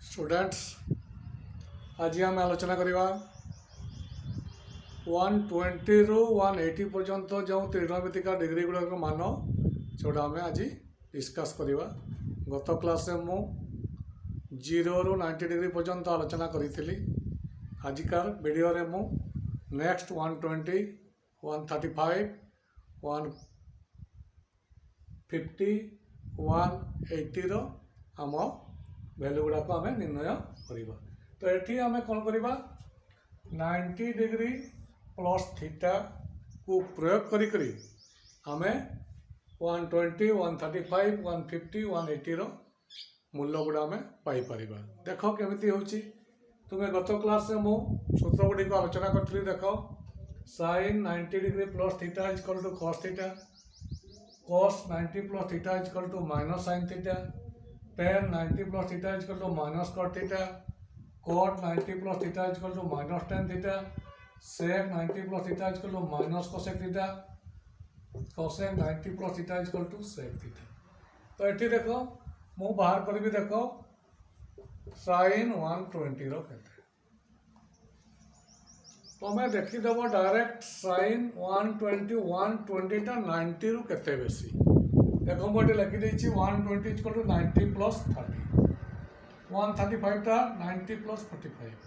Students आज आम आलोचना करवा 120 रु 180 पर्यंत जो त्रिकोणमितिक डिग्री गुड़ाक मान से आम आज डिस्कस करवा। गत क्लास मु 0 रु 90 डिग्री पर्यंत आलोचना करी। आजिकार वीडियो रे मु नेक्स्ट 120 135 150 180 रो आम भैल्यू गुड़ाक आम निर्णय करवा। तो ये आम कौन करवा 90 डिग्री प्लस थीटा को प्रयोग करी आम 120 135 150 180 रो मूल्य गुड़ा आम पाइपर। देख केमी हो तुम्हें गत क्लास में मु सूत्र गुड़ी को आलोचना करी। देख sin 90 degree plus theta equal to cos theta, cos 90 plus theta equal to minus sin theta, tan 90 plus theta equal to minus cot theta, cot 90 plus theta equal to minus tan theta, sec 90 plus theta equal to minus cosec theta, cosec 90 plus theta equal to sec theta. तो ये देख मु बाहर करी। देख sin 120 रो केते तुम्हें देखीदेव direct sin 120 120 टा 90 रु केते बेसी। देख मुझे लिखी देछि 120 इक्वल टू 90 प्लस 30, 135 टा 90 प्लस 45,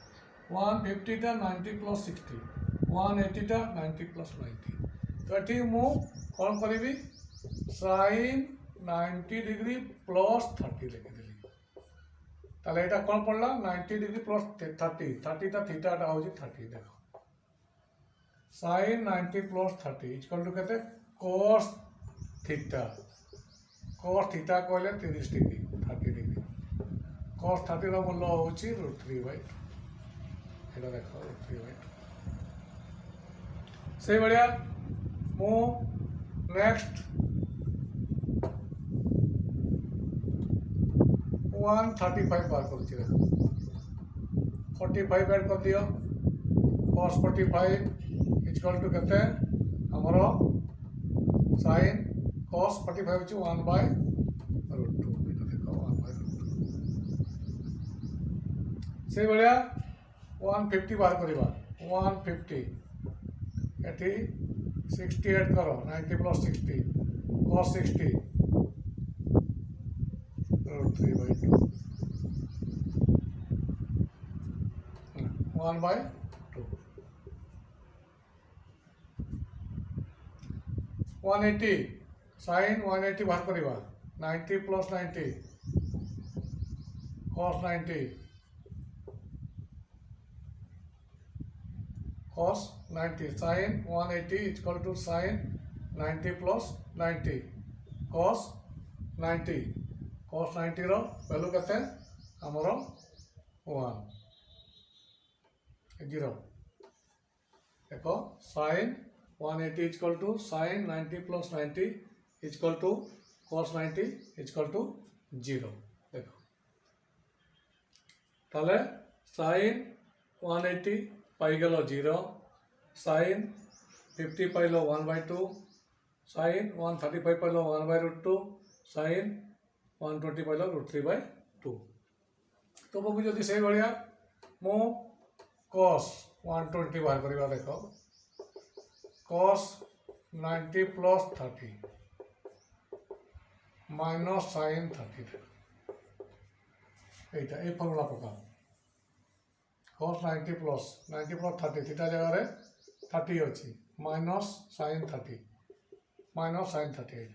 150 टा 90 प्लस 60, 180 टा 90 प्लस 90। तो ये मु कौन करी sin 90 डिग्री प्लस 30 लिखिदेली। ताले एटा कौन पड़ला 90 डिग्री प्लस 30, 30 टा थीटा हो 30। देख sin 90 प्लस 30 इक्वल टू केते cos थीटा। cos थीटा कहले 30 डिग्री 30 डिग्री cos 30 रो मूल्य होची √3/2। एटा देखो √3/2। से बढ़िया मु नेक्स्ट 135 बार कर 45 ऐड कर दियो। cos 45 इक्वल टू कहते हमरो sin cos 45 होची 1/√2। देखो 1/√2 से बढ़िया 150 बार करवा। 150 एटी 60 ऐड करो 90 प्लस 60 cos 60 √3/2 1/2। वन 180 sin 180 बाहर करवा 90 plus 90 cos 90 cos 90 sin 180 equal to sin 90 plus 90 cos 90 cos 90 रो वैल्यू केते हमरो 1 0। देखो sin 180 equal to sin 90 plus 90 equal to cos 90 equal to 0। देखो ताले sin 180 पाई गलो 0, sin 50 pilo 1/2, sin 135 pilo 1/√2, sin 120 pilo √3/2। तो मुझे जदि से भाया मु cos 120 बाहर करवा। देखो cos 90 प्लस 30 माइनस sin 30 ये फर्मुला पका cos 90 प्लस 30 थीटा जगह रे 30 अच्छी minus sin 30 minus sin 30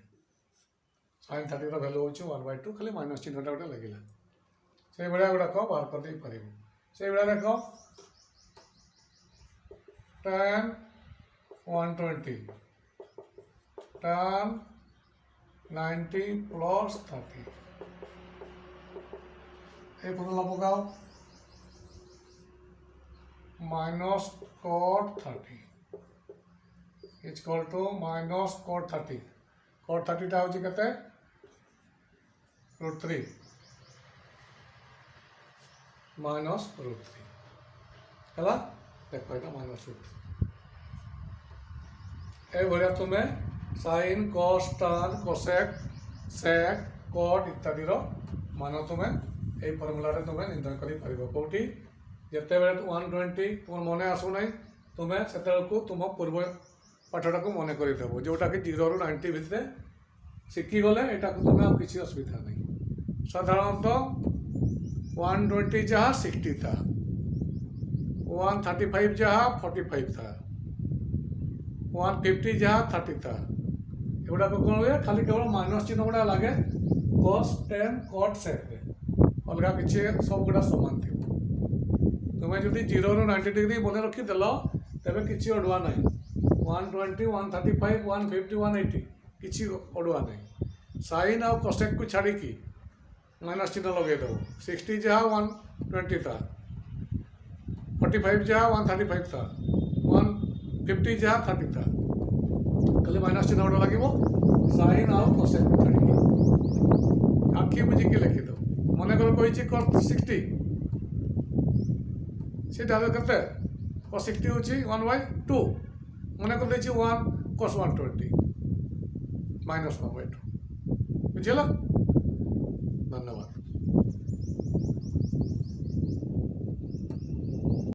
sin 30 रो वैल्यू होची 1/2 खाली माइनस चिन्हटा गोटे लगिला। से बड़ा गुड़ाक बाहर कर दे पारे। से बड़ा देखो tan 120 tan 90 प्लस 30 ये फॉर्मूला पकाओ minus cot 30 equal to minus cot 30। cot 30 टा होची केते √3 माइनस √3 हला। देखो एटा माइनस √3 ए भलिया तुम्हें sin cos tan cosec sec cot इत्यादि मान तुम्हें এই ଫର୍ମୁଲାରେ ତୁମେ ନିର୍ଣ୍ଣୟ କରିପାରିବ। କେଉଁଠି ଯେତେବେଳେ 120 ତୁମ ମନେ ଆସୁନାହିଁ ତୁମେ ସେତେବେଳକୁ ତୁମ ପୂର୍ବ ପାଠଟାକୁ ମନେ କରିଦେବ, ଯେଉଁଟାକି 0ରୁ 90 ଭିତରେ ଶିଖିଗଲେ ଏଇଟାକୁ ତୁମେ ଆଉ କିଛି ଅସୁବିଧା ନାହିଁ। ସାଧାରଣତଃ 120 ଯାହା 60 था, 135 ଯାହା 45 था, 150 ଯାହା 30 था। ଏଗୁଡ଼ାକ କ'ଣ ହୁଏ, ଖାଲି କେବଳ ମାଇନସ୍ ଚିହ୍ନ ଗୁଡ଼ା ଲାଗେ cos tan cot setରେ, ଅଲଗା କିଛି ସବୁଗୁଡ଼ା ସମାନ ଥିବ। ତୁମେ ଯଦି 0ରୁ 90 ଡିଗ୍ରୀ ମନେ ରଖିଦେଲ ତେବେ କିଛି ଅଡ଼ୁଆ ନାହିଁ। 120, 135, 150, 180 କିଛି ଅଡ଼ୁଆ ନାହିଁ। ସାଇନ୍ ଆଉ କୋସେକ୍କୁ ଛାଡ଼ିକି ମାଇନସ୍ ଚିହ୍ନ ଲଗେଇଦେବ। 60 ଯାହା 120 था, 45 ଯାହା 135 था, 150 ଯାହା 30 था। ଖାଲି ମାଇନସ୍ ଚିହ୍ନ ଗୋଟେ ଲାଗିବ ସାଇନ୍ ଆଉ କୋସେକ୍କୁ ଛାଡ଼ିକି। ଆଖି ବୁଝିକି ଲେଖିଦେବ। ମନେକର କହିଛି cos 60, ସେଟା କେତେ cos 60 ହେଉଛି 1/2, ମନେକର ଦେଇଛି 1 cos 120 -1/2, ବୁଝିଲ?